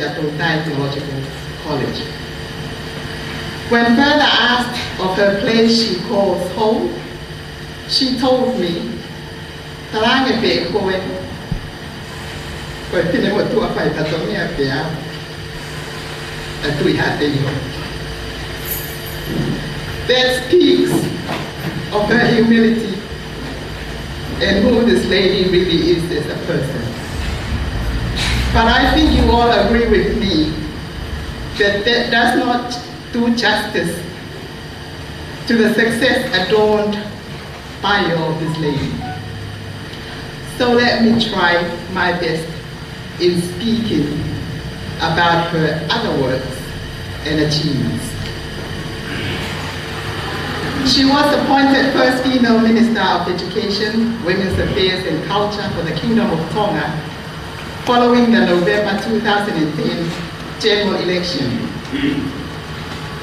at Tonga Theological College. When further asked of her place she calls home, she told me, "Talange pe koe, koe pine mo tua whai tatomia pia, a tui hate yo." That speaks of her humility and who this lady really is as a person. But I think you all agree with me that that does not do justice to the success adorned by this lady. So let me try my best in speaking about her other works and achievements. She was appointed first female Minister of Education, Women's Affairs and Culture for the Kingdom of Tonga following the November 2010 general election.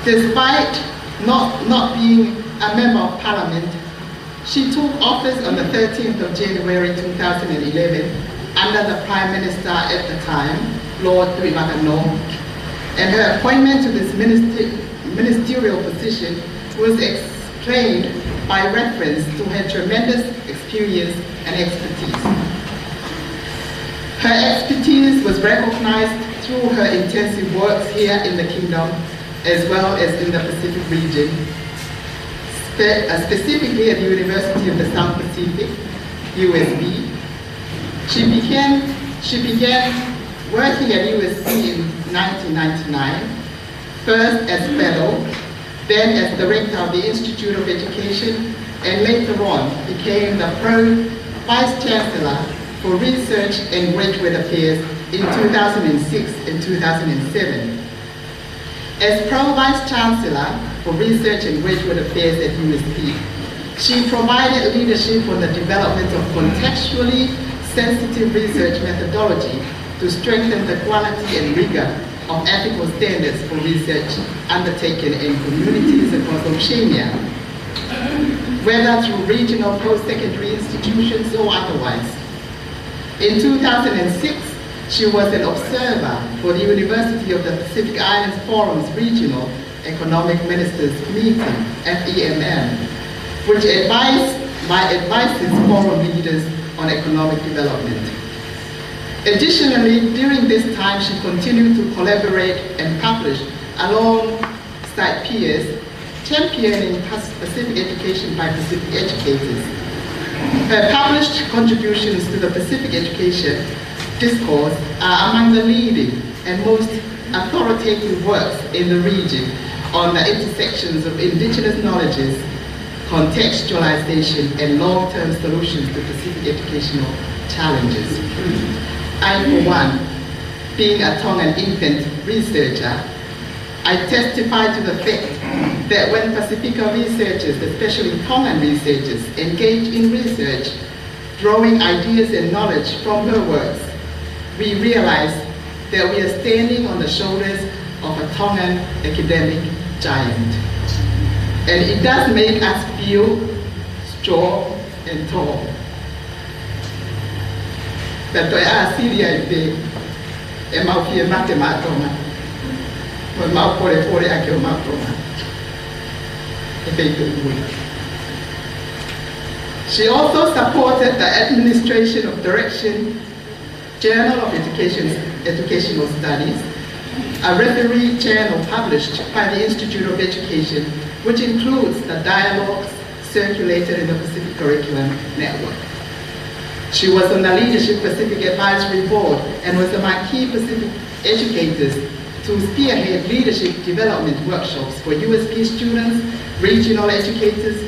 Despite not being a member of Parliament, she took office on the 13th of January 2011 under the Prime Minister at the time, Lord Tuimakano, and her appointment to this ministerial position was explained by reference to her tremendous experience and expertise. Her expertise was recognized through her intensive works here in the Kingdom as well as in the Pacific region, specifically at the University of the South Pacific, USB. She began working at USB in 1999, first as fellow, then as director of the Institute of Education, and later on became the Pro-Vice Chancellor for Research and Graduate Affairs in 2006 and 2007. As Pro-Vice Chancellor for Research and Graduate Affairs at USP, she provided leadership on the development of contextually sensitive research methodology to strengthen the quality and rigor of ethical standards for research undertaken in communities across Oceania, whether through regional post-secondary institutions or otherwise. In 2006, she was an observer for the University of the Pacific Islands Forum's Regional Economic Ministers Meeting, FEMM, which advises forum leaders on economic development. Additionally, during this time, she continued to collaborate and publish alongside peers, championing Pacific education by Pacific educators. Her published contributions to the Pacific education discourse are among the leading and most authoritative works in the region on the intersections of indigenous knowledges, contextualization, and long-term solutions to Pacific educational challenges. I, for one, being a Tongan infant researcher, I testify to the fact that when Pacifica researchers, especially Tongan researchers, engage in research, drawing ideas and knowledge from her works, we realize that we are standing on the shoulders of a Tongan academic giant. And it does make us feel strong and tall. But to ask Syria if they fear mathematoma, or pore ake matoma, she also supported the administration of Direction Journal of Educational Studies, a referee journal published by the Institute of Education, which includes the dialogues circulated in the Pacific Curriculum Network. She was on the Leadership Pacific Advisory Board and was among key Pacific educators to spearhead leadership development workshops for USP students, regional educators,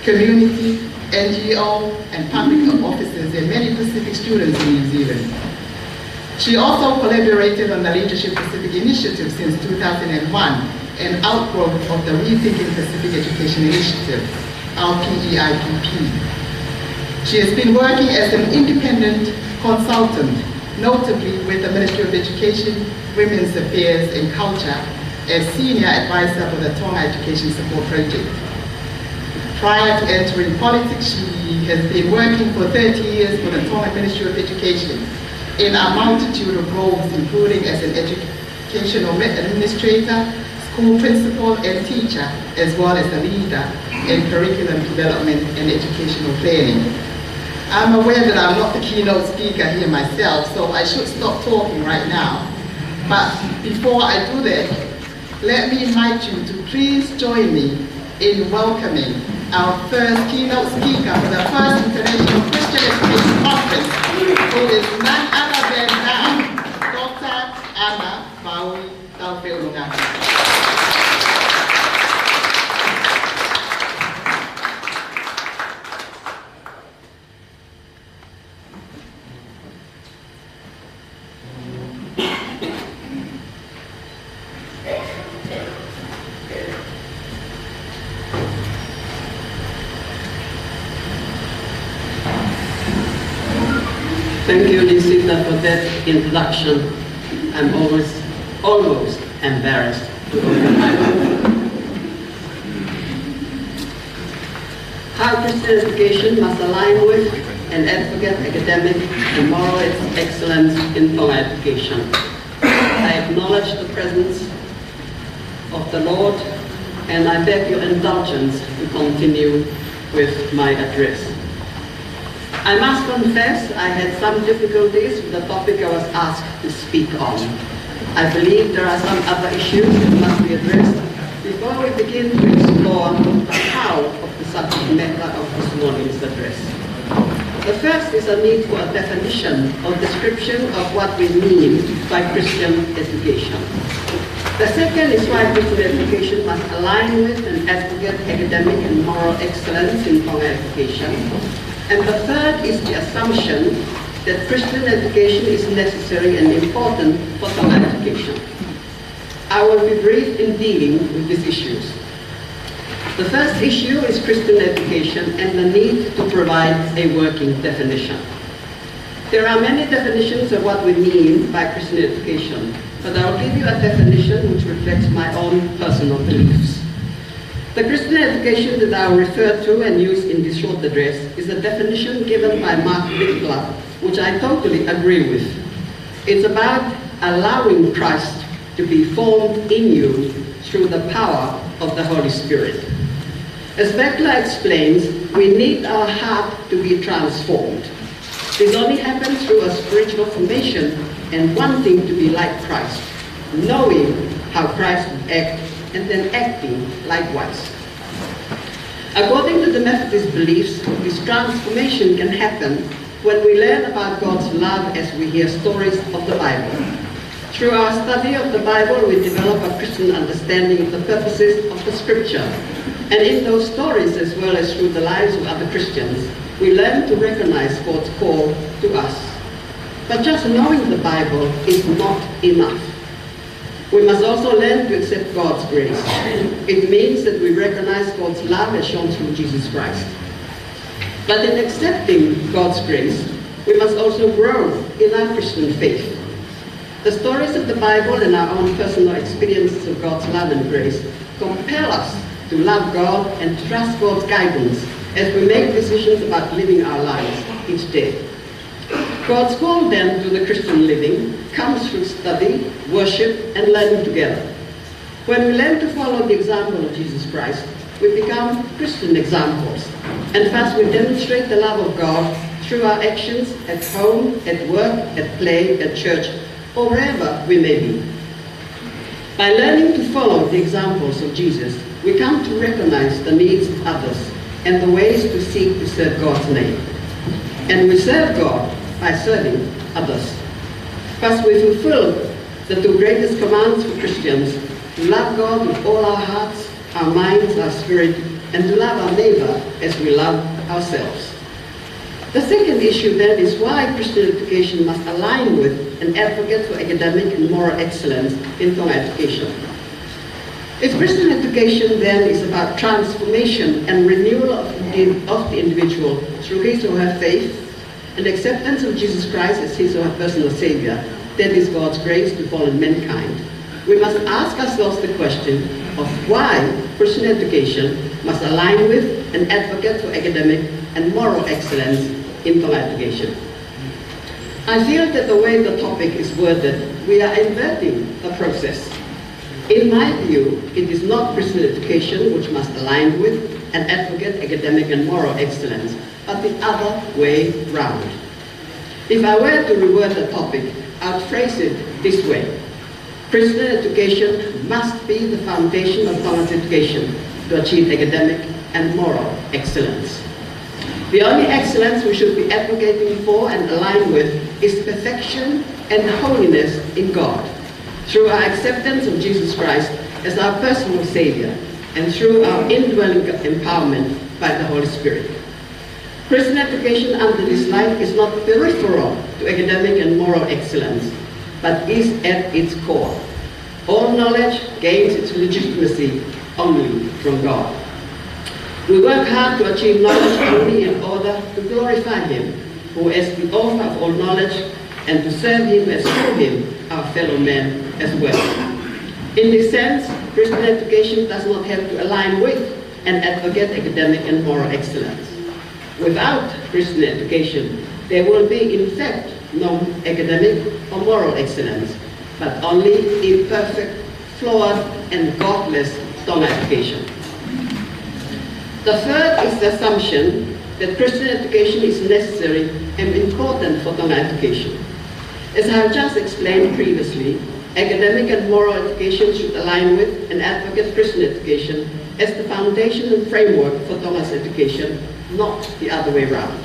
community, NGO, and public officers, and many Pacific students in New Zealand. She also collaborated on the Leadership Pacific Initiative since 2001, an outgrowth of the Rethinking Pacific Education Initiative, RPEIPP. She has been working as an independent consultant, notably with the Ministry of Education, Women's Affairs and Culture, as Senior Advisor for the Tonga Education Support Project. Prior to entering politics, she has been working for 30 years for the Tonga Ministry of Education, in a multitude of roles, including as an educational administrator, school principal and teacher, as well as a leader in curriculum development and educational planning. I'm aware that I'm not the keynote speaker here myself, so I should stop talking right now. But before I do that, let me invite you to please join me in welcoming our first keynote speaker for the first International Christian Education Conference, who is none other than Dr. Anna Maui Taufeunga. Thank you, Lisita, for that introduction. I'm almost embarrassed to open my mouth. How Christian education must align with and advocate academic and moral excellence in Tonga education. I acknowledge the presence of the Lord, and I beg your indulgence to continue with my address. I must confess I had some difficulties with the topic I was asked to speak on. I believe there are some other issues that must be addressed before we begin to explore the how of the subject matter of this morning's address. The first is a need for a definition or description of what we mean by Christian education. The second is why Christian education must align with and advocate academic and moral excellence in Tonga education. And the third is the assumption that Christian education is necessary and important for Tonga education. I will be brief in dealing with these issues. The first issue is Christian education and the need to provide a working definition. There are many definitions of what we mean by Christian education, but I will give you a definition which reflects my own personal beliefs. The Christian education that I will refer to and use in this short address is a definition given by Mark Wickler, which I totally agree with. It's about allowing Christ to be formed in you through the power of the Holy Spirit. As Wickler explains, we need our heart to be transformed. This only happens through a spiritual formation and wanting to be like Christ, knowing how Christ would act and then acting likewise. According to the Methodist beliefs, this transformation can happen when we learn about God's love as we hear stories of the Bible. Through our study of the Bible, we develop a Christian understanding of the purposes of the Scripture. And in those stories, as well as through the lives of other Christians, we learn to recognize God's call to us. But just knowing the Bible is not enough. We must also learn to accept God's grace. It means that we recognize God's love as shown through Jesus Christ. But in accepting God's grace, we must also grow in our Christian faith. The stories of the Bible and our own personal experiences of God's love and grace compel us to love God and to trust God's guidance as we make decisions about living our lives each day. God's call then to the Christian living comes through study, worship, and learning together. When we learn to follow the example of Jesus Christ, we become Christian examples, and thus we demonstrate the love of God through our actions at home, at work, at play, at church, or wherever we may be. By learning to follow the examples of Jesus, we come to recognize the needs of others and the ways to seek to serve God's name. And we serve God by serving others. Thus we fulfill the two greatest commands for Christians: to love God with all our hearts, our minds, our spirit, and to love our neighbor as we love ourselves. The second issue then is why Christian education must align with and advocate for academic and moral excellence in Tonga education. If Christian education then is about transformation and renewal of the individual through his or her faith, and acceptance of Jesus Christ as his or her personal Savior, that is God's grace to fallen mankind, we must ask ourselves the question of why Christian education must align with and advocate for academic and moral excellence in Tonga education. I feel that the way the topic is worded, we are inverting the process. In my view, it is not Christian education which must align with and advocate academic and moral excellence, but the other way round. If I were to reword the topic, I'd phrase it this way. Christian education must be the foundation of Tonga's education to achieve academic and moral excellence. The only excellence we should be advocating for and aligned with is perfection and holiness in God, through our acceptance of Jesus Christ as our personal Savior, and through our indwelling empowerment by the Holy Spirit. Christian education under this light is not peripheral to academic and moral excellence, but is at its core. All knowledge gains its legitimacy only from God. We work hard to achieve knowledge only in order to glorify Him, who is the author of all knowledge, and to serve Him as through Him, our fellow men as well. In this sense, Christian education does not have to align with and advocate academic and moral excellence. Without Christian education, there will be, in fact, no academic or moral excellence, but only imperfect, flawed, and godless Tonga education. The third is the assumption that Christian education is necessary and important for Tonga education. As I have just explained previously, academic and moral education should align with and advocate Christian education as the foundation and framework for Tonga's education, not the other way around.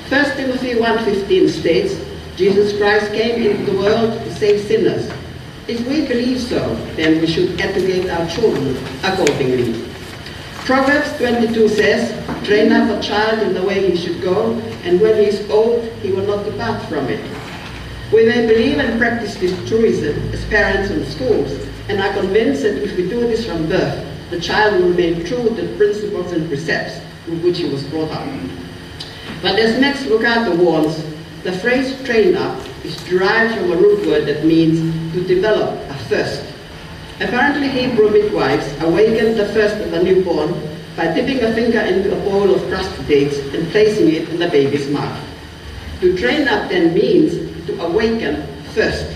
1 Timothy 1:15 states, Jesus Christ came into the world to save sinners. If we believe so, then we should educate our children accordingly. Proverbs 22 says, train up a child in the way he should go, and when he is old, he will not depart from it. We may believe and practice this truism as parents and schools, and are convinced that if we do this from birth, the child will remain true to the principles and precepts with which he was brought up. But as Max Lucado warns, the phrase train up is derived from a root word that means to develop a thirst. Apparently, Hebrew midwives awakened the thirst of a newborn by dipping a finger into a bowl of crusted dates and placing it in the baby's mouth. To train up then means to awaken thirst.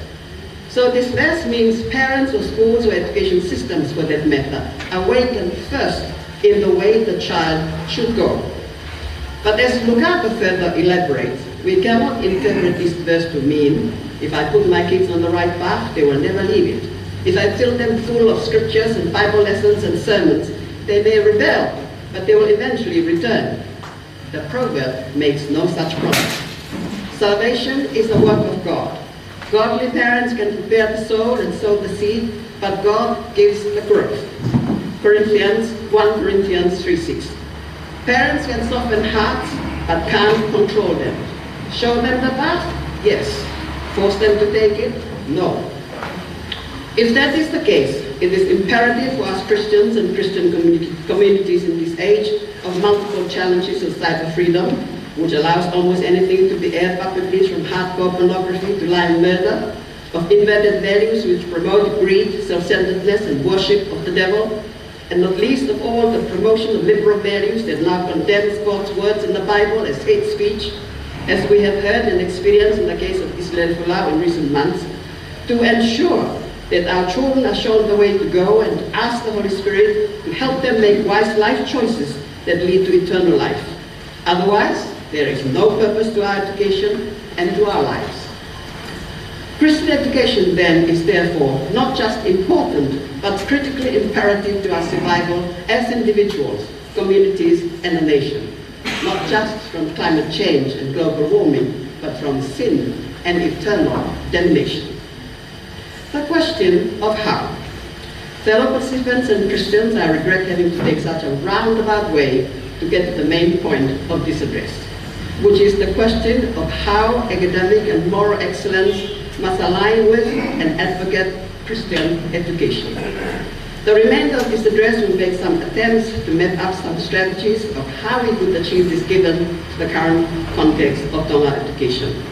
So this verse means parents or schools or education systems, for that matter, awaken thirst in the way the child should go. But as Lucado further elaborates, we cannot interpret this verse to mean, if I put my kids on the right path, they will never leave it. If I fill them full of scriptures and Bible lessons and sermons, they may rebel, but they will eventually return. The proverb makes no such promise. Salvation is the work of God. Godly parents can prepare the soul and sow the seed, but God gives the growth. 1 Corinthians 3:6. Parents can soften hearts, but can't control them. Show them the path? Yes. Force them to take it? No. If that is the case, it is imperative for us Christians and Christian communities in this age of multiple challenges of cyber freedom, which allows almost anything to be aired publicly from hardcore pornography to lying murder, of inverted values which promote greed, self-centeredness, and worship of the devil, and not least of all the promotion of liberal values that now condemns God's words in the Bible as hate speech, as we have heard and experienced in the case of Israel Folau in recent months, to ensure that our children are shown the way to go and to ask the Holy Spirit to help them make wise life choices that lead to eternal life. Otherwise, there is no purpose to our education and to our lives. Christian education, then, is therefore not just important, but critically imperative to our survival as individuals, communities, and a nation. Not just from climate change and global warming, but from sin and eternal damnation. The question of how. Fellow participants and Christians, I regret having to take such a roundabout way to get to the main point of this address, which is the question of how academic and moral excellence must align with and advocate Christian education. The remainder of this address will make some attempts to map up some strategies of how we could achieve this given the current context of Tonga education.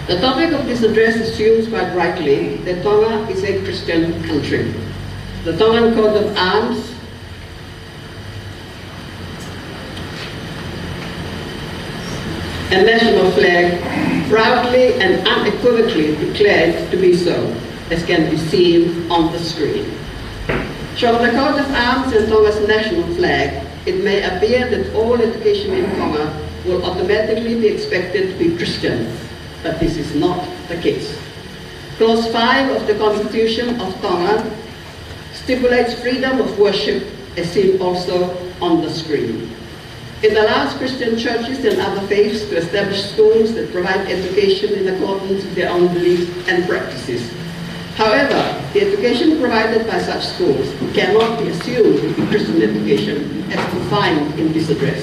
The topic of this address assumes quite rightly that Tonga is a Christian country. The Tongan coat of arms and national flag proudly and unequivocally declared to be so, as can be seen on the screen. From the coat of arms and Tonga's national flag, it may appear that all education in Tonga will automatically be expected to be Christian, but this is not the case. Clause 5 of the Constitution of Tonga stipulates freedom of worship, as seen also on the screen. It allows Christian churches and other faiths to establish schools that provide education in accordance with their own beliefs and practices. However, the education provided by such schools cannot be assumed to be Christian education as defined in this address.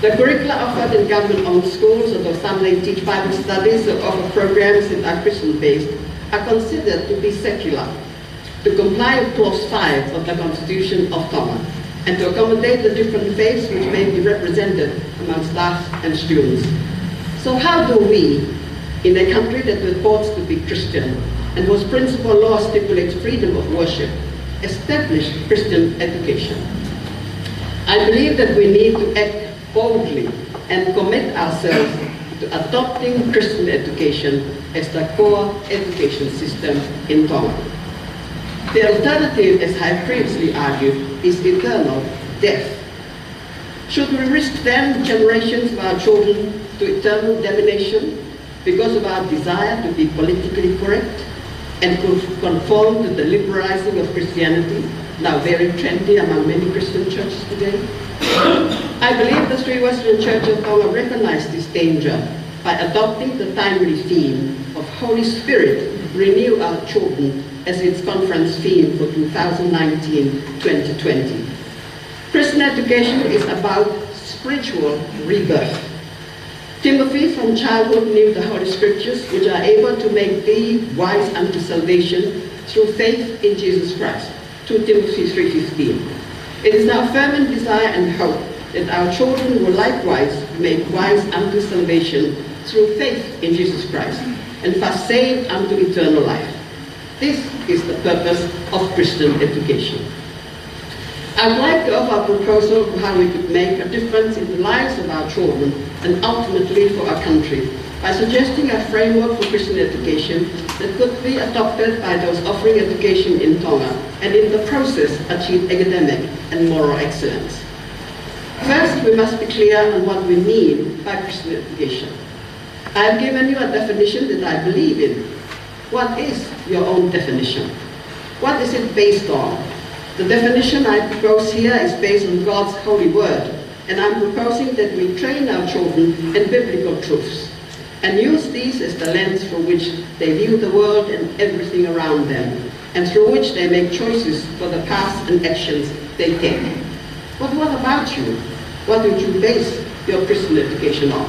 The curricula offered in government-owned schools, although some may teach Bible studies or offer programs that are Christian-based, are considered to be secular, to comply with Clause 5 of the Constitution of Tonga, and to accommodate the different faiths which may be represented among staff and students. So how do we, in a country that purports to be Christian and whose principal law stipulates freedom of worship, establish Christian education? I believe that we need to act boldly and commit ourselves to adopting Christian education as the core education system in Tonga. The alternative, as I previously argued, is eternal death. Should we risk then generations of our children to eternal damnation because of our desire to be politically correct and conform to the liberalizing of Christianity, now very trendy among many Christian churches today? I believe the Three Wesleyan Church of Tonga recognize this danger by adopting the timely theme of Holy Spirit, renew our children, as its conference theme for 2019-2020. Christian education is about spiritual rebirth. Timothy from childhood knew the Holy Scriptures, which are able to make thee wise unto salvation through faith in Jesus Christ. 2 Timothy 3:15. It is our fervent desire and hope that our children will likewise be made wise unto salvation through faith in Jesus Christ, and thus saved unto eternal life. This is the purpose of Christian education. I would like to offer a proposal for how we could make a difference in the lives of our children and ultimately for our country by suggesting a framework for Christian education that could be adopted by those offering education in Tonga and in the process achieve academic and moral excellence. First, we must be clear on what we mean by Christian education. I have given you a definition that I believe in. What is your own definition? What is it based on? The definition I propose here is based on God's holy word, and I'm proposing that we train our children in biblical truths and use these as the lens through which they view the world and everything around them, and through which they make choices for the paths and actions they take. But what about you? What would you base your Christian education on?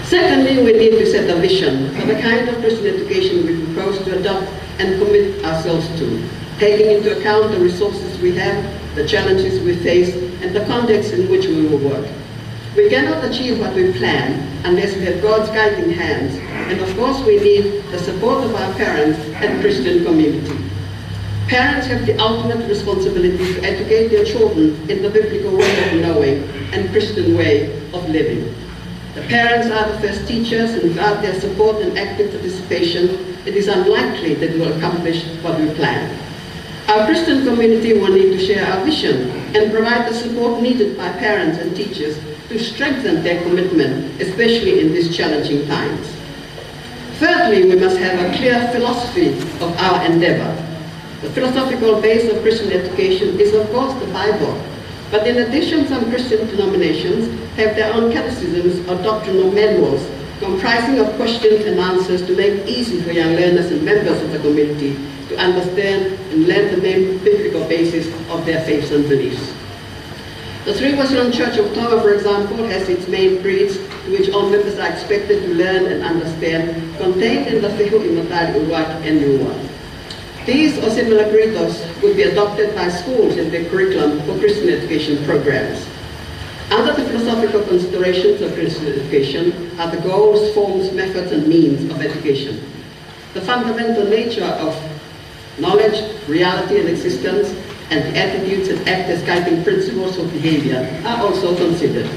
Secondly, we need to set a vision for the kind of Christian education we propose to adopt and commit ourselves to, taking into account the resources we have, the challenges we face, and the context in which we will work. We cannot achieve what we plan unless we have God's guiding hands, and of course we need the support of our parents and Christian community. Parents have the ultimate responsibility to educate their children in the biblical way of knowing and Christian way of living. The parents are the first teachers, and without their support and active participation, it is unlikely that we will accomplish what we plan. Our Christian community will need to share our vision and provide the support needed by parents and teachers to strengthen their commitment, especially in these challenging times. Thirdly, we must have a clear philosophy of our endeavor. The philosophical base of Christian education is, of course, the Bible. But in addition, some Christian denominations have their own catechisms or doctrinal manuals comprising of questions and answers to make it easy for young learners and members of the community to understand and learn the main biblical basis of their faiths and beliefs. The Three Wesleyan Church of Tonga, for example, has its main creeds, to which all members are expected to learn and understand, contained in the Fehu Imatari Uruak and Nuwa. These or similar credos would be adopted by schools in their curriculum for Christian education programs. Under the philosophical considerations of Christian education are the goals, forms, methods, and means of education. The fundamental nature of knowledge, reality, and existence, and the attitudes that act as guiding principles of behavior are also considered.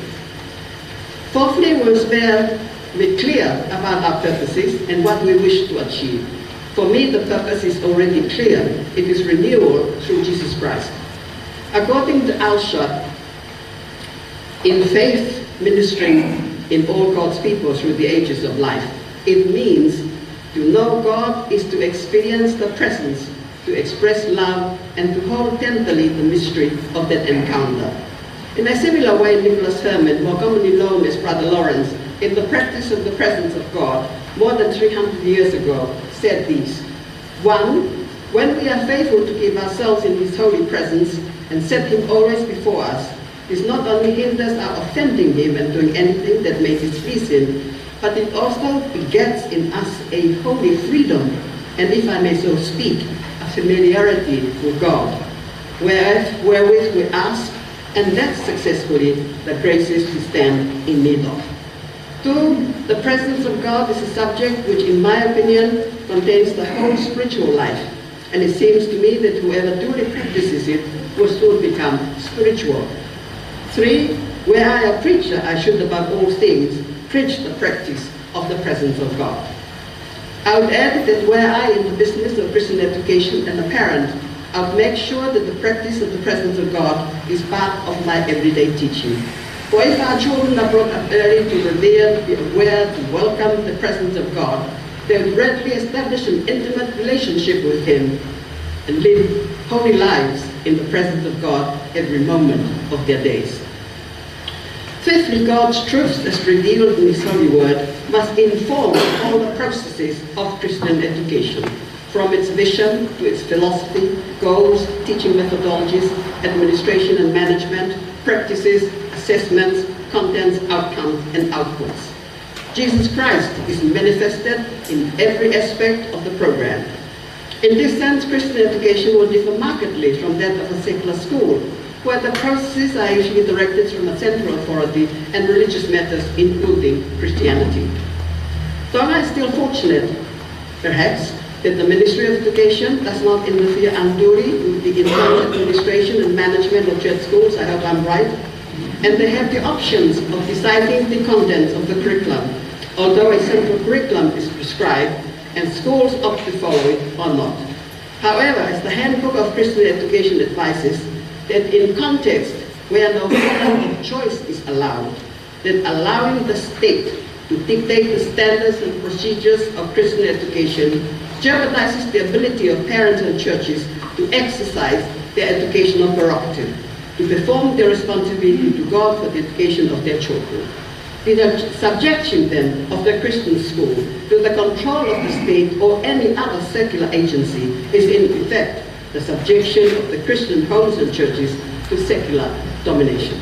Fourthly, we must bear We're clear about our purposes and what we wish to achieve. For me, the purpose is already clear. It is renewal through Jesus Christ. According to Alshot, in faith ministering in all God's people through the ages of life, it means to know God is to experience the presence, to express love, and to hold tenderly the mystery of that encounter. In a similar way, Nicholas Herman, more commonly known as Brother Lawrence, in the practice of the presence of God, more than 300 years ago, said these. 1, when we are faithful to keep ourselves in His holy presence and set Him always before us, this not only hinders our offending Him and doing anything that may displease Him, but it also begets in us a holy freedom, and if I may so speak, a familiarity with God, wherewith we ask and let successfully the graces we stand in need of. 2, the presence of God is a subject which, in my opinion, contains the whole spiritual life, and it seems to me that whoever duly practices it will soon become spiritual. 3, where I am a preacher, I should above all things preach the practice of the presence of God. I would add that where I am in the business of Christian education and a parent, I would make sure that the practice of the presence of God is part of my everyday teaching. For if our children are brought up early to revere, to be aware, to welcome the presence of God, they will readily establish an intimate relationship with Him and live holy lives in the presence of God every moment of their days. 5thly, God's truths as revealed in His holy word must inform all the processes of Christian education, from its vision to its philosophy, goals, teaching methodologies, administration and management, practices, assessments, contents, outcomes, and outputs. Jesus Christ is manifested in every aspect of the program. In this sense, Christian education will differ markedly from that of a secular school, where the processes are usually directed from a central authority and religious matters, including Christianity. Tonga is still fortunate, perhaps, that the Ministry of Education does not interfere unduly with the internal administration and management of church schools. I hope I'm right. And they have the options of deciding the contents of the curriculum, although a central curriculum is prescribed and schools opt to follow it or not. However, as the Handbook of Christian Education advises, that in context where no freedom of choice is allowed, that allowing the state to dictate the standards and procedures of Christian education jeopardizes the ability of parents and churches to exercise their educational prerogative, to perform their responsibility to God for the education of their children. The subjection then of the Christian school to the control of the state or any other secular agency is in effect the subjection of the Christian homes and churches to secular domination.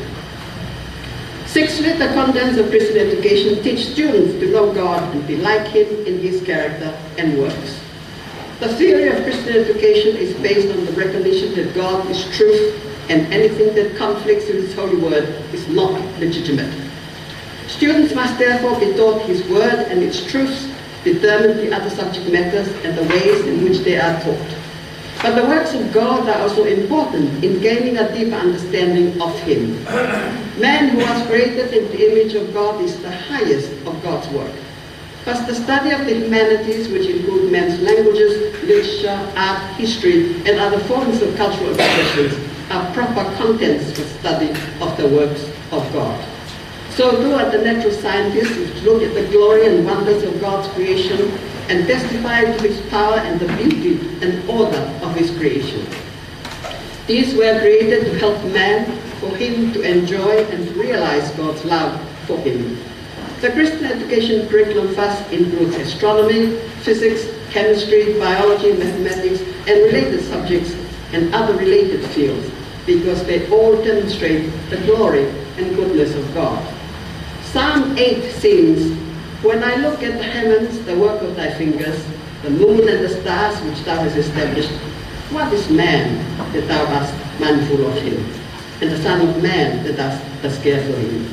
6thly, the contents of Christian education teach students to know God and be like Him in His character and works. The theory of Christian education is based on the recognition that God is truth and anything that conflicts with His holy word is not legitimate. Students must therefore be taught His word and its truths determine the other subject matters and the ways in which they are taught. But the works of God are also important in gaining a deeper understanding of Him. Man who was created in the image of God is the highest of God's work. Thus the study of the humanities, which include men's languages, literature, art, history, and other forms of cultural expressions, are proper contents for study of the works of God. So too are the natural scientists, which look at the glory and wonders of God's creation and testify to His power and the beauty and order of His creation. These were created to help man, for him to enjoy and to realize God's love for him. The Christian education curriculum thus includes astronomy, physics, chemistry, biology, mathematics, and related subjects and other related fields, because they all demonstrate the glory and goodness of God. Psalm 8 sings, "When I look at the heavens, the work of thy fingers, the moon and the stars which thou hast established, what is man that thou art mindful of him, and the son of man that thou dost care for him?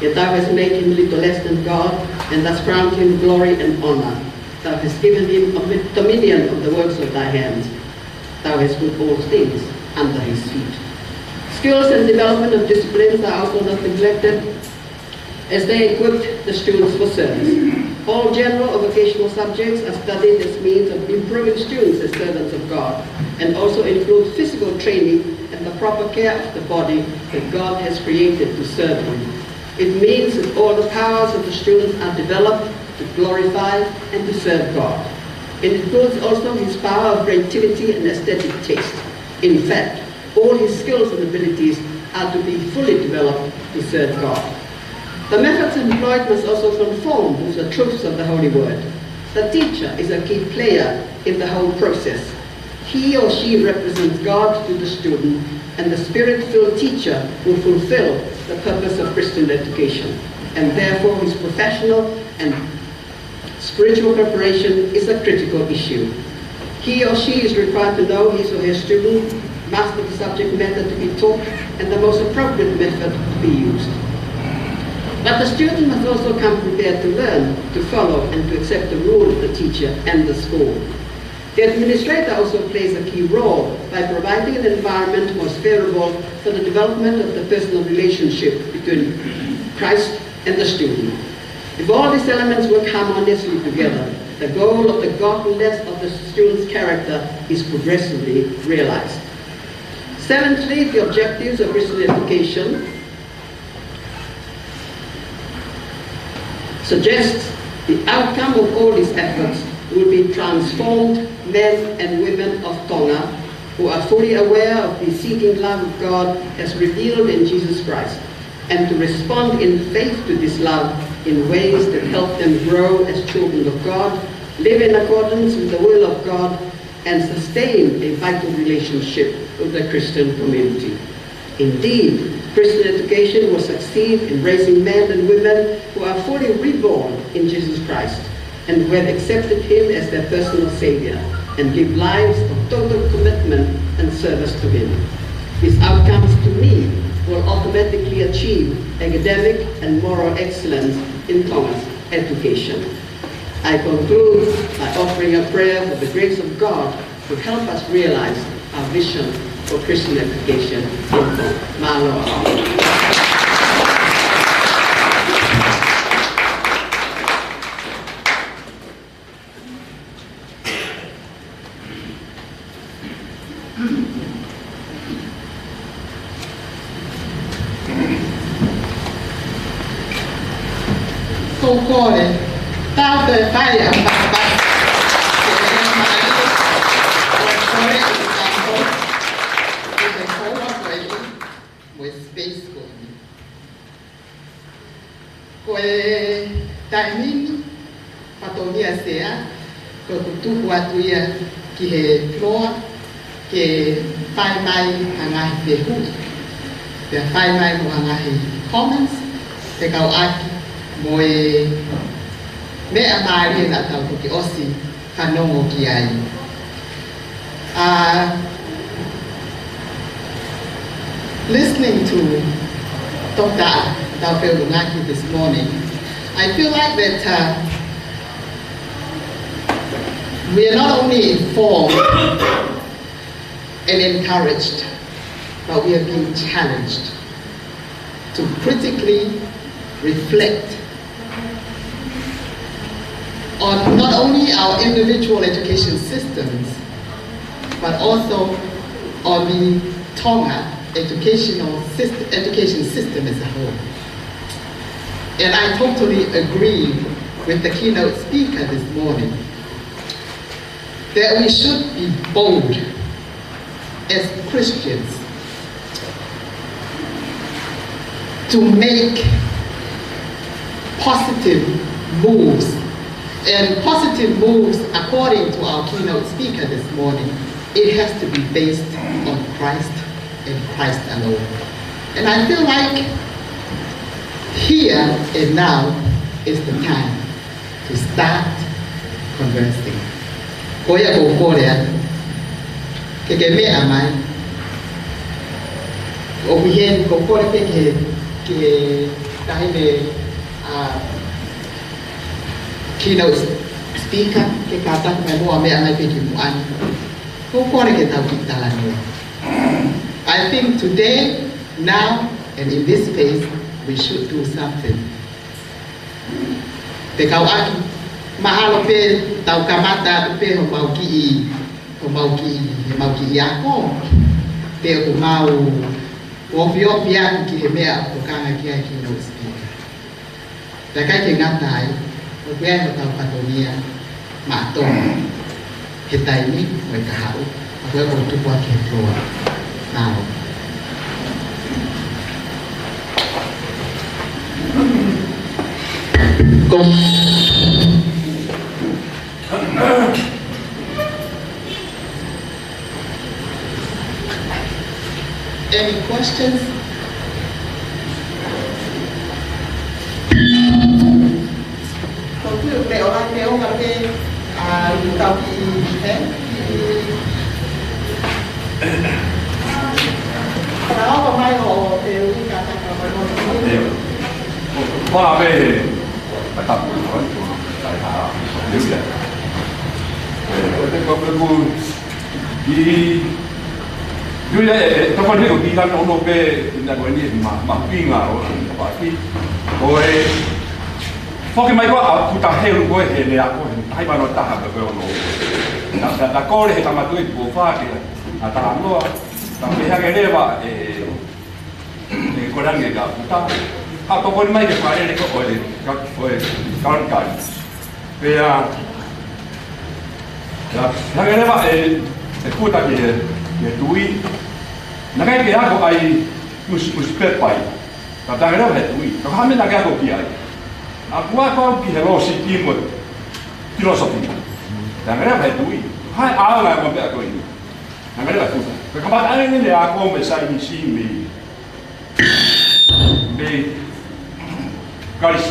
Yet thou hast made him little less than God, and thus crowned him glory and honor. Thou hast given him dominion of the works of thy hands. Thou hast put all things under his feet." Skills and development of disciplines are also not neglected. as they equipped the students for service. All general or vocational subjects are studied as means of improving students as servants of God, and also include physical training and the proper care of the body that God has created to serve Him. It means that all the powers of the students are developed to glorify and to serve God. It includes also his power of creativity and aesthetic taste. In fact, all his skills and abilities are to be fully developed to serve God. The methods employed must also conform with the truths of the Holy Word. The teacher is a key player in the whole process. He or she represents God to the student, and the Spirit-filled teacher will fulfill the purpose of Christian education, and therefore his professional and spiritual preparation is a critical issue. He or she is required to know his or her student, master the subject matter to be taught, and the most appropriate method to be used. But the student must also come prepared to learn, to follow, and to accept the rule of the teacher and the school. The administrator also plays a key role by providing an environment most favorable for the development of the personal relationship between Christ and the student. If all these elements work harmoniously together, the goal of the godliness of the student's character is progressively realized. Seventhly, the objectives of Christian education suggests the outcome of all these efforts will be transformed men and women of Tonga who are fully aware of the seeking love of God as revealed in Jesus Christ, and to respond in faith to this love in ways that help them grow as children of God, live in accordance with the will of God, and sustain a vital relationship with the Christian community. Indeed, Christian education will succeed in raising men and women who are fully reborn in Jesus Christ and who have accepted Him as their personal Savior and live lives of total commitment and service to Him. These outcomes, to me, will automatically achieve academic and moral excellence in Tonga's education. I conclude by offering a prayer for the grace of God to help us realize our vision for Christian education in Tonga. Mahalo. Kokore, tau te whai a papa, space ko ni. Koe taimini patonia sea ko tuku atu ia ki he floor ke whai mai hangahi te hui. Te whai mai mo hangahi comments te kau aki mo e mea maari na tau ki osi whanongo ki ai. Listening to Dr. Lunaki this morning, I feel like that we are not only informed and encouraged, but we are being challenged to critically reflect on not only our individual education systems, but also on the Tonga education system as a whole. And I totally agree with the keynote speaker this morning that we should be bold as Christians to make positive moves. And positive moves, according to our keynote speaker this morning, it has to be based on Christ and Christ alone. And I feel like here and now is the time to start conversing. Koya ko korea, keke me amai. Obihen ko korea ke dahil keynote speaker ke kata me mo ame amai pe ki muan. Ko korea ke tau kita lanu. I think today, now, and in this space, we should do something Te kau aki, mahalo pe tau kamata pe ho mau ki i ako. Pe o mau ofi aku ki he mea o kanga ki ai ki no speaker. Te kai ke ngatai, o pe ai ho tau patonia, ma tonga. He taimi, o e kahau, o pe o tupu aki he floa. Nao. Any questions? Tôi để ở đây nếu mà cái tàu thì thế đó còn mai hồ đều cả cả qua về bài tập của nó đại hạ nếu vậy có cái cô đi như vậy tôi còn biết đi làm nông về là cái gì mà kinh à và khi rồiพอกินไม่ก็เอาทุกตาเฮลุก็เห็นเลยอ่ะก็เห็นให้บ้านเราตาหักไปเอาโน่แต่ก็เลยทำมาด้วยบัวฟ้าที่ตาหลังก็ทำไปให้กันได้ว่าคนนั้นเนี่ยกับตาถ้าตัวคนไม่จะไปเนี่ยก็โอ้ยการกันเพื่อให้กันได้ว่าพูดตาเนี่ยดุยนักเรียนที่เขาไอ้มุสเปตไปแต่ตากันได้ว่าดุยแต่เขาไม่นักเรียนเขาเกี่ย Aku kau kira losi timur, filosofi. Jangan ada duit. Hai awal aku ambil aku ini. Jangan ada tu. Kebetulan ini dia aku mesai misi me garis.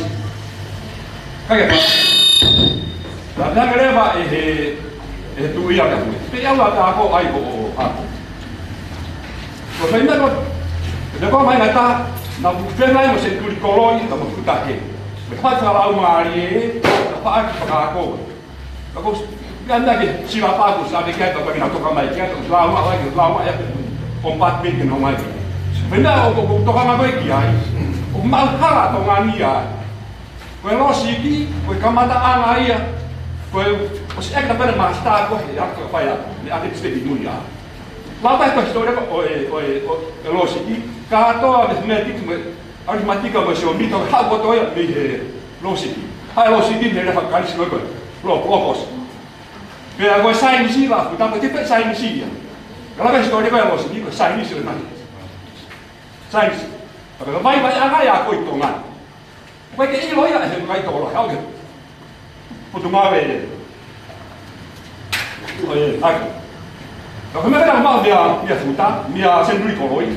Kayak apa? Jangan ada apa duit yang aku. Tapi awal aku ayo aku. Kalau saya nak, kalau main kata, nak bukan lain mesti kulit koloi, tak mahu tak Depois falar uma área, para pagar Aku kan lagi siapa aku sabe que é para kita tocar mais que lá uma é compartimento que não mais. Benda o tocar mais que aí. O mal cara tongania. Ko lo siki, ko kamata anga ko os é que para mais tá ko ya ko vai ni ate ste dunia. Lá vai com a história o lo siki, ka to arithmetic aritmatika masih omito hal boto ya ni losiki. Hai losiki ni dah kali semua ko. Lopos. Kaya ko sains lah, kita pasti pek sains ya. Kalau kan histori ko losiki ko sains lah. Sains. Kalau mai aga ya ko itongan. Ko ke ilo ya se mai to lo hau ke. Putu mawe. Oye, aku. Kalau mereka mau dia futa, dia sendiri koloi.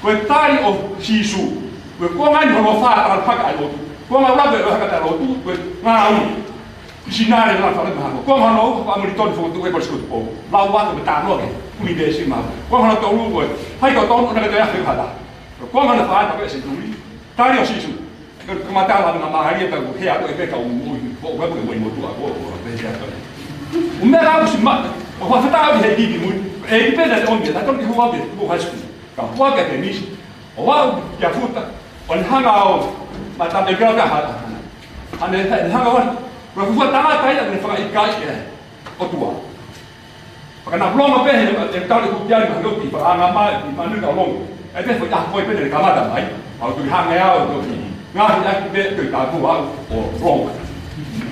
Ko tari o sisu. Ko ngan ho fa al pak ai lo. Ko ngan la be ha ka lo tu, ko ngai. Sinare la fa le ma. Ko ngan lo ko ameriton fo tu ko sku po. La wa ko ta lo ke. Kuni de si ma. Ko ngan to lu ko. Hai ko to na ka ya ha da. Ko ngan fa ta ko se tu. Tari o sisu. Ko mata la na ma hari ta ko he a ko e ka u mu. Ko ko ko mo tu a ko be ya to. O me la si ma. O fa ta o he di mu. E dipende da onde. Da to ki ho be ko ha sku. Kapua ke tenis, owa ya futa, on hangao, mata de grau ka hata. Ane hangao, ro fu ta ta ya ne fa ikai ya, o tua. Pakana bloma pe he te ta ku ya ni lo ti pa anga ma ti ma nu ka long. E pe fo ya ko pe de ka ma da mai. Au tu hanga ya o ti. Nga ya pe ke ta ku wa o long.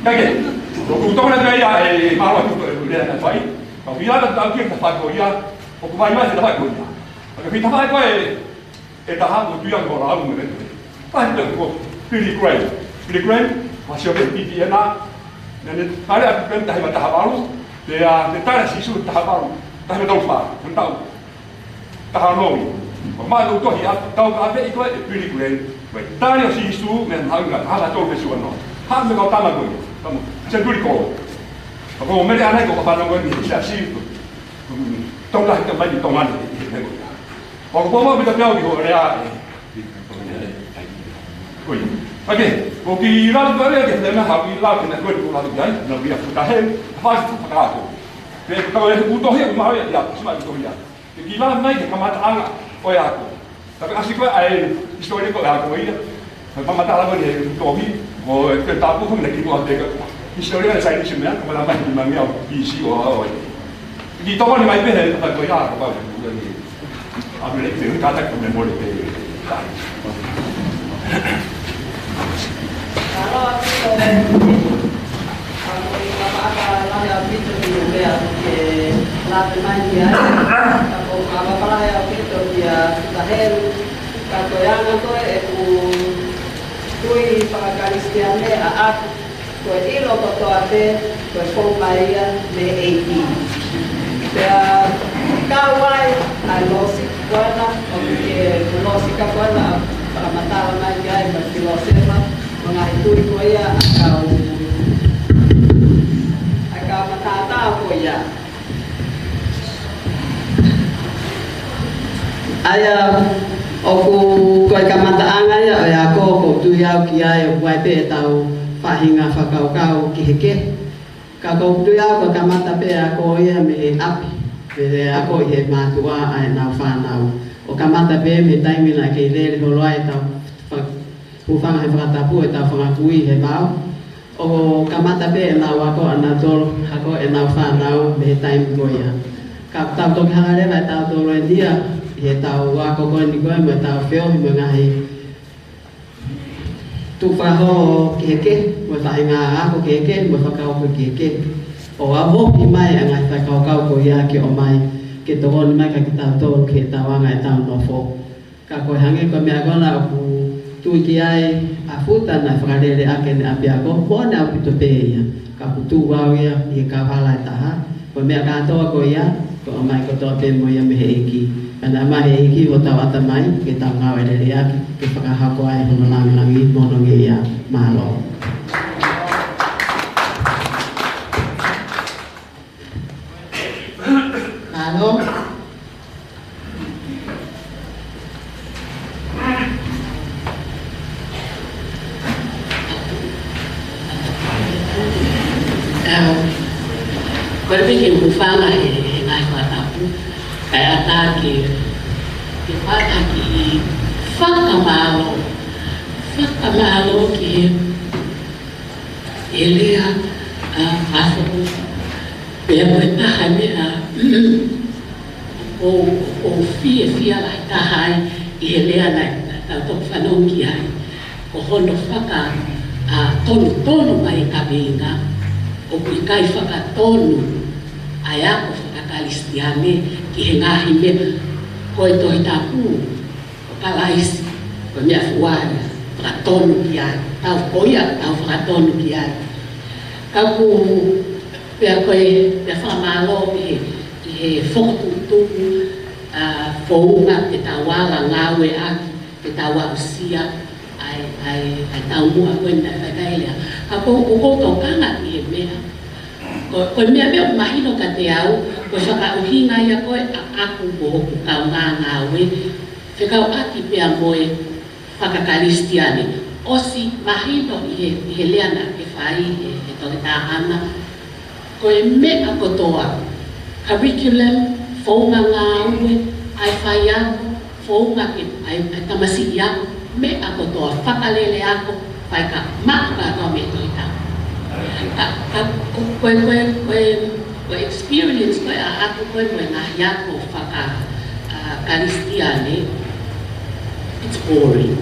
Ka ke, ro ku to na ya ma lo tu le na fai. Ka ya da ki ka fa ko ya, o ku mai ma se da fa ko ya. Kita fai ko tahamu tu yang orang amu ni. Pandang ko pilihan masih ada PPN dan ada PPN dah tahap baru. Dia tara sisu tahap baru. Tahap baru apa? Tahu. Tahap baru. Malu tu dia tahu apa itu pilihan. Tara sisu memang hal tu kesuan. Hal mereka tahu ko. Kamu sendiri ko. Ako mereka anak ko apa nak ni siasi. Tonglah kita bagi tongan. Kalau bawa kita tahu di Korea, oi, oke, koki lalu tu ada kita nak habis lalu kita kuat lalu jadi, nak biar kita hem, fast pakai aku. Kalau butuh ya, mau ya, semua butuh ya. Gila naik ke mata anak, oi aku. Tapi asik kau histori kau aku ini, Pamatala ko ni Toby o tapo kung nakikuha tayo. Historia na sa inyo siya, kung wala man yung mga PC o dito ko ni may pera ito pag kaya ako ba ni abi ni yung kata ko memory pe. Kalau aku apa ya itu dia Latu dia aku apa ya itu dia tahel kalau yang itu kui pakalistiane aku kui ilo kotoate kui Moimoi le 18 ya kawai alosi kuala porque alosi kuala para matar na dia mas filosofia mengahitui kuya akau matata kuya aya oku koi kamataanga ya ko tu ya kia wai pe tau pahinga fakau kiheke ka ko tu ya ko kamata pe ako ya me api pe ako he matua ai na fanau o kamata pe me taimi na ke le holoi tau ufanga he fratapu e tau whangakui he mau. O kamata pe e nā wako ana tolo hako e nā whanau me he taimi goia. Ka tau toki hangarewa e tau tolo e nia he tau wako koe ni koe mo e tau whio hi mo ngahi tu whaho keke mo e whahinga ako keke mo e whakau ko keke. O avo hi mai a ngai whakau kau ko ia ki o mai ke toko ni mai ka ki tau tolo ki e tau anga e tau nofo. Ka koe hange koe mea kona o ku tui ki ai a futa na whakarere ake ne api ako, hone au pito peia. Ka putu wau ia, i ka whala e taha. Ko mea kātoa ko ia, ko o mai ko toa pe mo ia me he eki. Kana ma he eki o tau ata mai, ke tau ngau e rere ake, ke whakahako ai hono langi mono nge ia malo. Malo. Kau bikin bufana ngai watapu kaya taki fakamalo ki elia aso pelo tahane o fia la tahai elia na tau fanongi ai o hono faka tonu mai kabinga o kuikai faka tonu ai ako whakakalistiane ki he ngahi me koe tohi tapu o kalaisi koe mea fuana whakatonu ki ai tau koia tau whakatonu ki ai kaku pia koe pia whamalo ki he whokututuku whounga ke tau wala ngawe aki ke tau wausia ai tau mua koe na whakailea kaku ukoto kanga ki he mea ko mea mea mahino ka te au, ko whakauhinga ia koe aku mo ku kau ngāwe, whekau aki pia moe whakakalistiane. Osi mahino i he leana ke whai he toke tāhana, ko mea kotoa, curriculum, whaunga ngāwe, ai whai ako, whaunga ai tamasi i ako, mea kotoa, whakalele ako, whai ka maka kau me toi tau. Koe experience koe a aku koe moe ngahi ako whaka kalistiane, it's boring.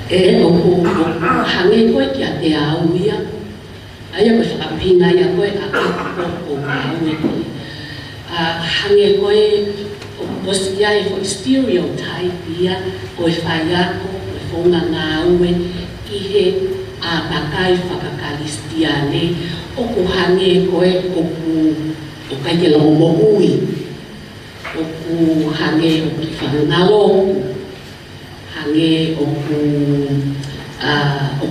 E oku hange koe ki a te au ia, aia koe whakapihinga ia koe a ako o ngāwe koe. Hange koe o sia e koe stereotype ia, koe whai ako, koe whaunga ngāwe, i he a pakai whakakalistiane o ku hange koe o kai ke lau mohui o ku hange o ki whanalo hange o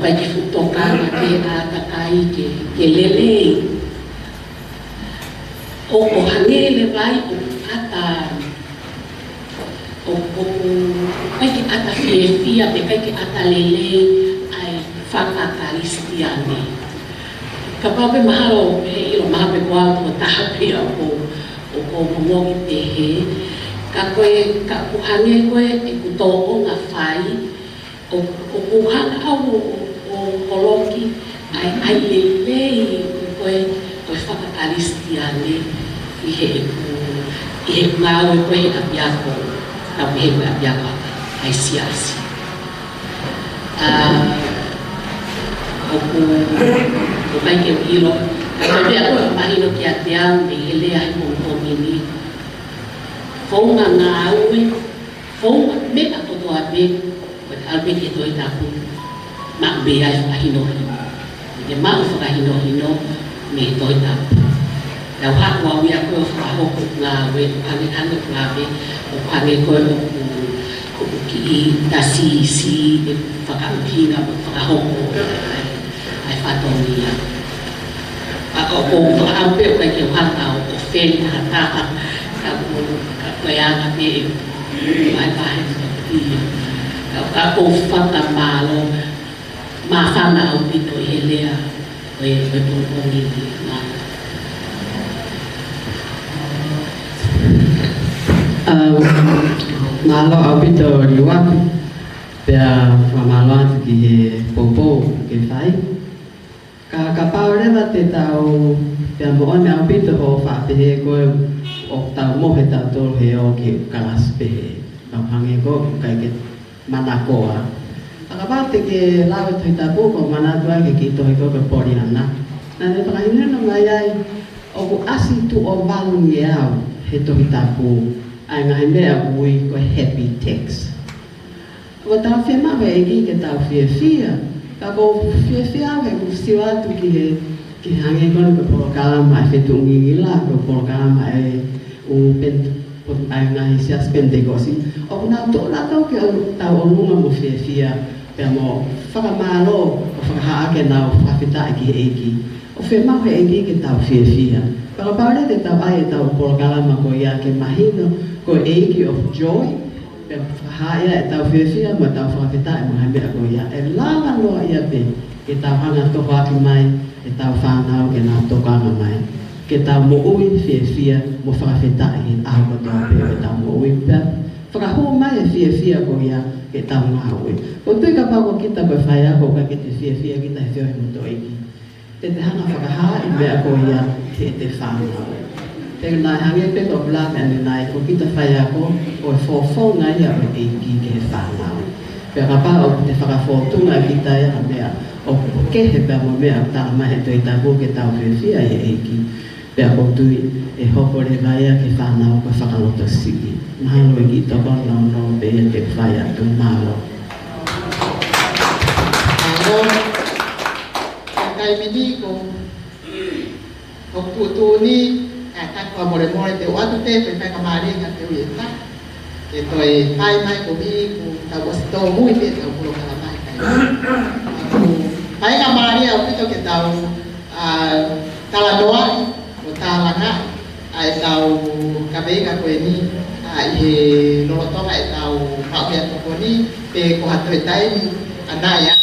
kai ke futoka ke a pakai ke lele o hange le vai o ata o kai ke ata fia pe kai ke ata lele whakakalistiane. Ka pape mahalo he iro mahape kua o tahapia o mongi pehe. Ka koe ka kuhange koe e kuto'o ngā whai o kuhanga au o koloki ai lelei koe whakakaristiane i he ngāwe koe he apiako na he koe apiako ai siasi. O kai ke hilo ka mea koe mahino ki a te au me he lea he mongomini whaunga ngā aue whaunga me a toto a me koe te alme ke toi tapu ma me ai whakahino hino e ma o whakahino hino me toi tapu Now, how we are going to hold with Pangan Clave, or Pangan, Dasi, Fakapina, Fahoko, I Fatonia. Over our bill like you have now, or Feli Hataka, Kayana, my I go Fata Malo, Mafana, Albito, Helia, where we don't need. Malo abito liwak pia mamalo ki popo ki fai ka paure va te tau pia mo me abito ho fa pe ko o tau mo he tau to he o ki kalas pe ka hange ko kai ke manako a ka ba te ke la te ta po ko manako ke ki to he ko pori ana na te pa ina no mai ai o ko asi tu o valu ya he to tapu ai ngai mea vui ko happy text. Wa tau whi mawe e ki ke tau whiawhia. Ka ko whiawhia we ku siwa tu ki hange kono ko porokalama e whetungi ngila ko porokalama e u pen ai ngai sias pentecosi. O kuna tō la tau ki tau o lunga mo whiawhia pia mo whakamalo o whakahaake nau whawhita e ki eiki. O whi mawe e ki ke tau whiawhia. Pero paure te tau ai e tau porokalama ko ia ke mahino ko eiki of joy, pe haya e tau whiawhia ma tau whakawhita e mga mea ko ia. E langa loa ia pe, ke tau hanga toko aki mai, e tau whanau ke nā tokanga mai. Ke tau mo ui whiawhia mo whakawhita e aho katoa pe e tau mo ui pe. Whakaho mai e whiawhia ko ia, ke tau ngā ui. Ko tui ka pako kita koe whaia ko ka ke te whiawhia kita e whiawhi mo to eiki. Te te hanga whakaha i mea ko ia, te whanau. Te nai hange pe ko blame ane nai ko kita whaia ko o e whōwhonga ia o e ki ke whanau. Pea ka pā o te whakawhōtunga kita ia a mea o kehe pea mo mea tā mai e toi tāpō ke tau whiawhia ia e ki. Pea ko tui e hoko re vai ia ke whanau ko whakaloto siki. Mahalo e ki toko no pe e te whaia tu malo. Kai mini ko putuni tak ko more te watu te pe ka mari ka te uita ke toi pai mai ko bi ku ta was to muy pe to ko ka mai kai pai ka mari au pito ke tau tala doa o tala nga ai tau ka be ka ko ni ai he no to ai tau pa pe to ko ni pe ko ha to tai ni anaya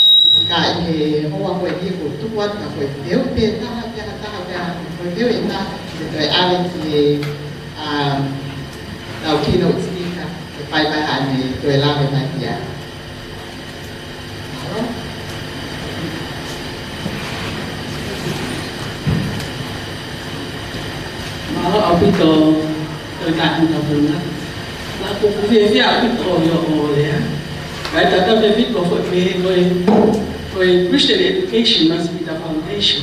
ka he hoa ko ni ko tu wat ka ko te pe ta ko te uita Rồi ai thì đầu khi nấu gì cả phải hành thì rồi làm về này dạ mà ở bên tôi đặt một tàu vừng á là cũng về phía bên tôi rồi đấy cái đó tôi về của for Christian education must be the foundation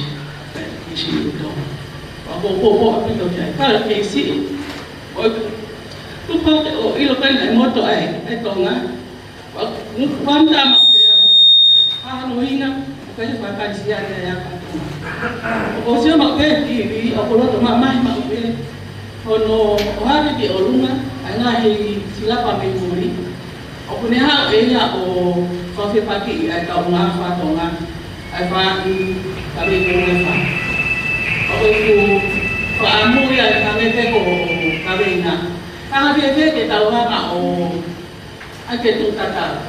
of education in Tonga. Bộ cái đồ chạy các là nghệ sĩ lúc đó ilo cái này một tổ ai tổ ngã quan tâm nói na cái phải cái gì này ya có siêu mặc cái gì ở đó tụi mai mặc cái ono hari di olunga anga hi sila pamimuri o ne ha e ya o coffee pagi ai ka nga fa tonga ai fa kami ko fa o ku amu ya kami te ko kami na kami te ke tau ha o ai ke tu tata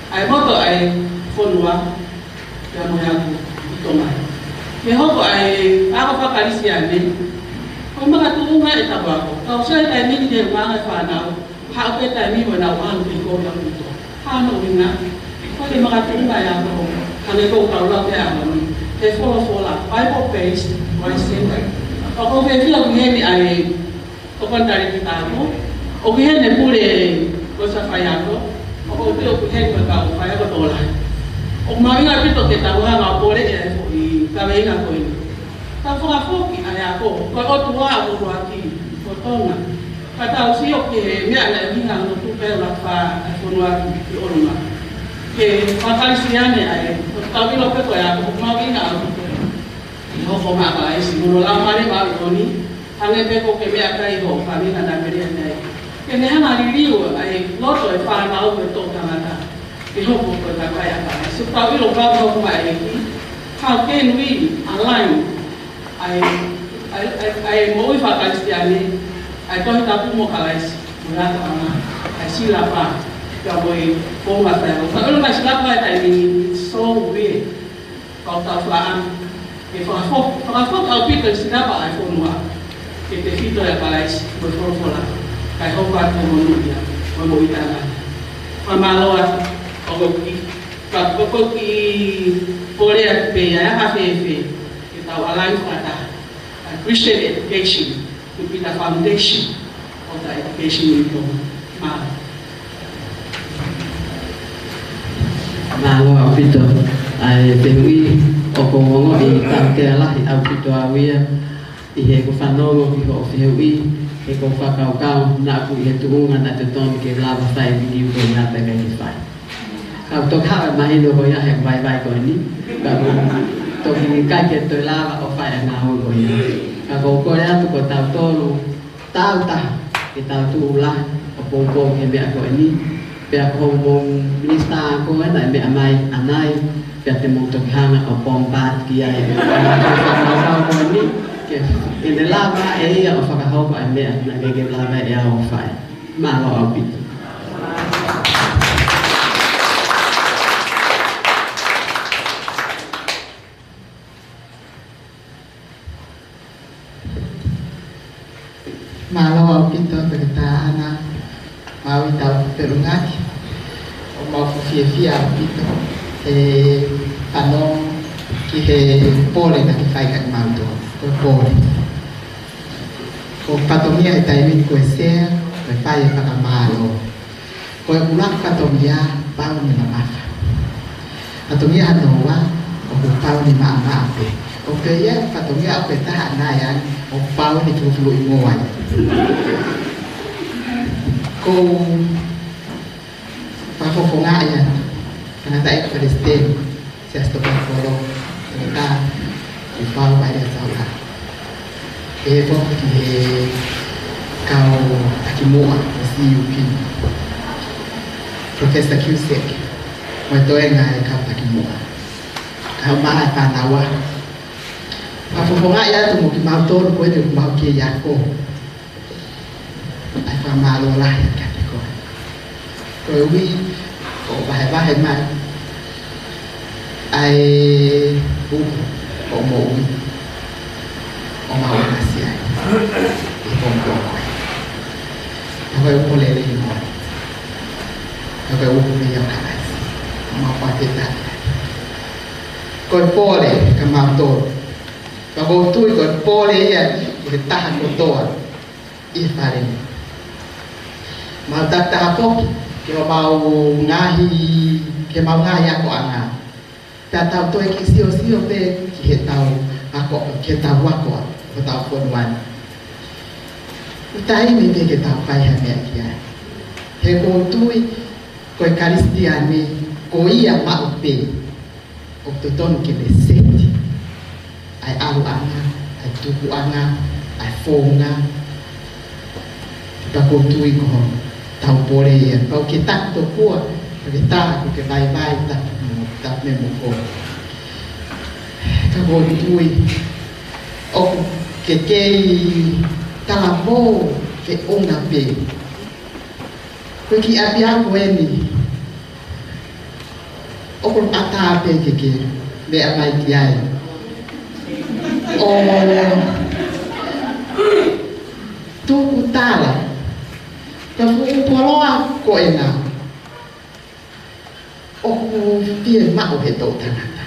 ai mo to ai fonwa ya mo ya ku tonga me ho ko ai ako fa kalisia ni kung makatulungan ito ba ako? Kasi tayo hindi mga whanau, haupay tayo mga whanau, hindi ko lang ito. Paano rin na? Pwede makatunga yan ako. Kaneko kaula kaya ako. Kaya follow Bible-based voicing. Ako kaya feel ko heni ay kontari kita ako. O heni pure ko sa faya ko. O feel ko heni ka faya ko tola. O mawinga pito kita ko nga pore ya ko I kawinga ko ini. Tapos ako ay ako. Ko tuwa ako aki ko Tonga. Kata usio ke mia na hinga no tu pe la fa funwa ki oruma. Ke pakalisiane ay tawi lo pe ko ya ko mawinga ako. Iho ko maka ay siguro lama ni ba ni hange pe ko ke mea kai ho kami na meria nei ke ne hana riliu ai loto e fa na o to tangata iho ko ko ta kai aka so tawi lo ba ko mai ki how can we align ai mo fa kristiani ai ko ta pu mo kalais mura ta ma ai sila pa ka boy ko ma ta ko lo na sila pa ta ni so weird kau ta flaan e whakafok au pito I sinapa ai whonua ke te whito e palais mo whorofora kai hopa te monuia mo mo itana whamaloa o koki ka koki porea pe ya hawhewe ke tau alai whata Christian education to be the foundation of the education in Tonga Malo au pito ai te hui o ko ngongo I tau te alahi au pito awia I he ko whanongo ki ho te hui he ko whakaukau na aku I he tuunga na te tomi ke lava whai ni uko I ata kai ki whai kau tok hawa mahino ko ia he vai ko ni ka ko toki ni kai ke toi lava o whai a ngā hoi ko ia ka ko kore atu ko tau tolu tau ta ke tau tuula o pōpō ke mea ko ni pia ko mong minista ko na me amai anai pia te mong toki hanga o pompat ki ai whakahau ko ni ke ine lava e ia o whakahau ko ai mea na keke lava e au whai malo au pito malo au pito peketa ana mau tau perungaki o mau fia au pito panong ki he pole na ki whai kai mau to ko pole ko patomia e taimit ko e sea ko e whai e whakamalo ko e ulak patomia pau ni mamafa patomia hanoa o ku pau ni maamape o ke ia patomia o ke taha nayan o pau ni fulu ingoai ko pafofonga yan kana tayo Palestine siya sto pa polo kita ipao ba dia saula po ki kau takimua si upi Professor Kusek mo to nga kau takimua kau ma pa nawa pafofonga ya tu mo ki mauto ko de mau ki yako ai pa malo la ya rồi we có vài mà ai cũng có mồm có màu là gì ai không có nó phải uống lên đi mà nó phải uống lên nhau cả này mà qua tiền này còn po này cái màu tổ và bộ tôi còn po này thì ta hành một tổ ít phải mà ta po ke mau ngahi ke mau ngahi ako anga ta tau to ki sio pe ki he tau ako ke tau ako ko tau fonwan utai me ke tau pai ha me ki ai he ko tui ko kristiani ko ia ma pe o to ton ke le seti ai alu anga ai tuku anga ai fonga ta ko tui ko tau pore ia kau kita to kuat kita ku ke bai tak me mo ko ka bo tui o ke talabo ke onga pe ko ki apia ko ni o ko ata pe ke be amai ki ai o tu kutala ka fu poloa ko ena o fie mao he tō tangata.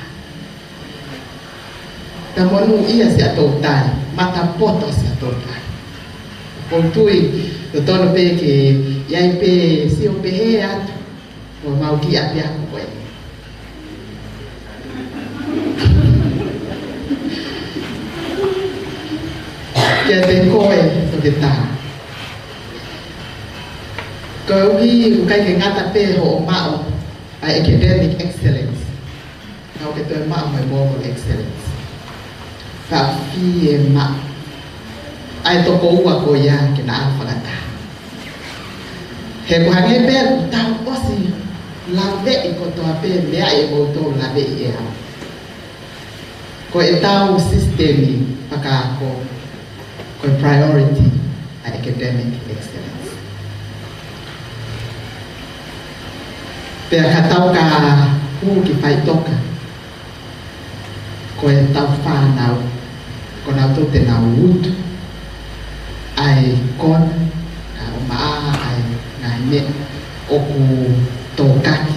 Ta monu ia se a tō tai, mata poto se a tō tai. O tui, o tono pe ke iai pe si o pe he atu, o mau ki api aku koe. Kia te koe o ke tā. Koe uhi ukai ke ngata pe ho o mao a academic excellence. Nau ke toi mao mai moral excellence. Ka fi e mao. Ai toko ua ko ia ke na ala whakata. He kuhange pe tau osi lawe i kotoa pe mea e moutou lawe i e hao. Ko e tau sistemi whakaako ko e priority a academic excellence. Pea ka tau ka hu ki whai toka ko e tau whanau ko nau tō te nau utu ai kon ka o maa ai ngai me o ku tō kaki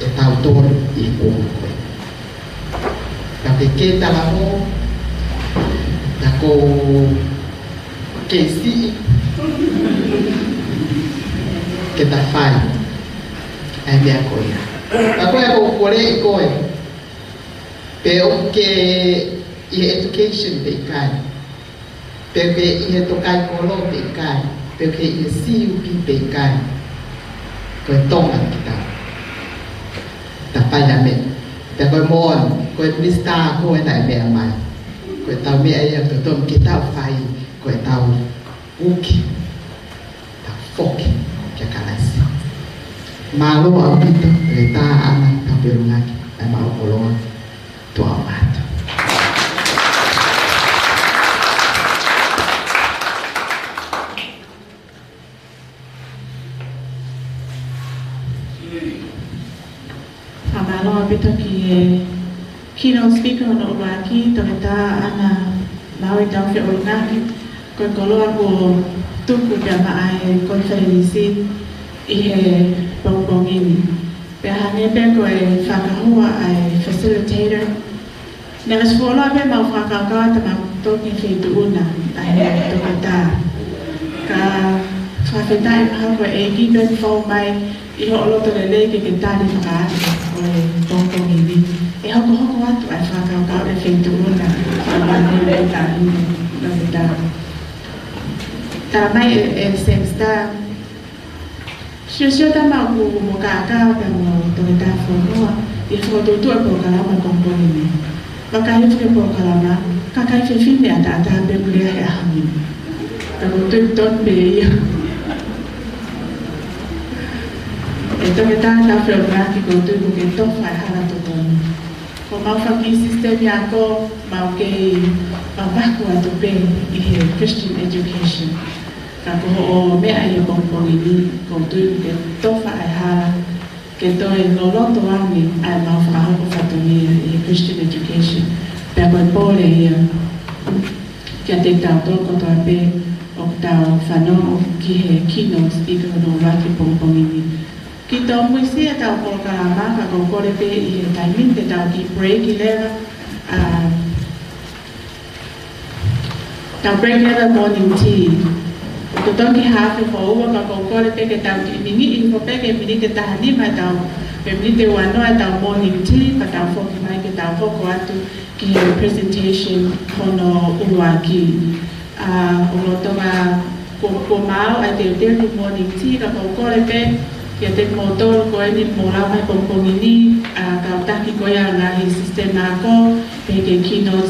e tau tōru i o koe. Ka pe ke tala mo na ko ke si ke ta whai ai mea koe. Ka koe ko kore i koe pe o ke i education pe i kai. Pepe i tokai kolo pe kai, pepe i CUP pe kai, koe Tonga kita, tapaya me, te koe mon, koe mista koe nai mea mai, koe tau mea ia tutom ki tau whai, koe tau uki, tau foki, kia kalaisi. Malo au pito, e tā ana tau perungaki, ai mau kolonga, tua matu. Pito ki keynote speaker no Oaki, toke tā ana maui tau whi orungaki, koe koloa ko tuku pia maai Contextualizing i he pongpongini. Pia hange pe koe whakahua ai facilitator. Nega sifoloa pe mau whakakawa ta mau toki whitu una ai toke tā. Ka whawhetai maha koe e giben whau mai i ho loto le leke ke tāni whakaati o e pongpongini. E hoko hoko atu ai whakakau e whitu una whakani le tāni no tā. Tā mai e semsta Sio ta mau ku mo kakao pe mo toke tā whonua i whakotutu e pokalama pongpongini. Wakai whike pokalama, kakai whiwhine a tātā pe kurea he ahami. Ta kutu ton pe ia. E toke tāna whioraki ko tuku ke towhai hala tokonu. Ko mau whaki sistemi ako, mau kei wawaku atu pe i he Christian education. Ka koho o mea i e pongpongini ko tuku ke towhai hala ke toi no loto wangi ai mau whakahoko whatonia i he Christian education. Pea koe pōre ia kia te tau toko toa pe o tau whanau ki he keynote speaker no waki pongpongini. Ki tau muisi e tau polokalama ka kore pe i he taimin te tau ki break i lewa tau break lewa morning tea. Ko toki hafi ko ua ka kore pe ke tau ki mingi i ko pe ke mini te tahani mai tau pe mini te wanoa tau morning tea ka tau foki mai ke tau hoko atu ki he presentation kono uwaki. O lotonga ko mau ai te uteru morning tea ka kore pe kia te motor ko ni mola mai pongpongini ka utaki ko ia ngahi sistema ko pe ke keynote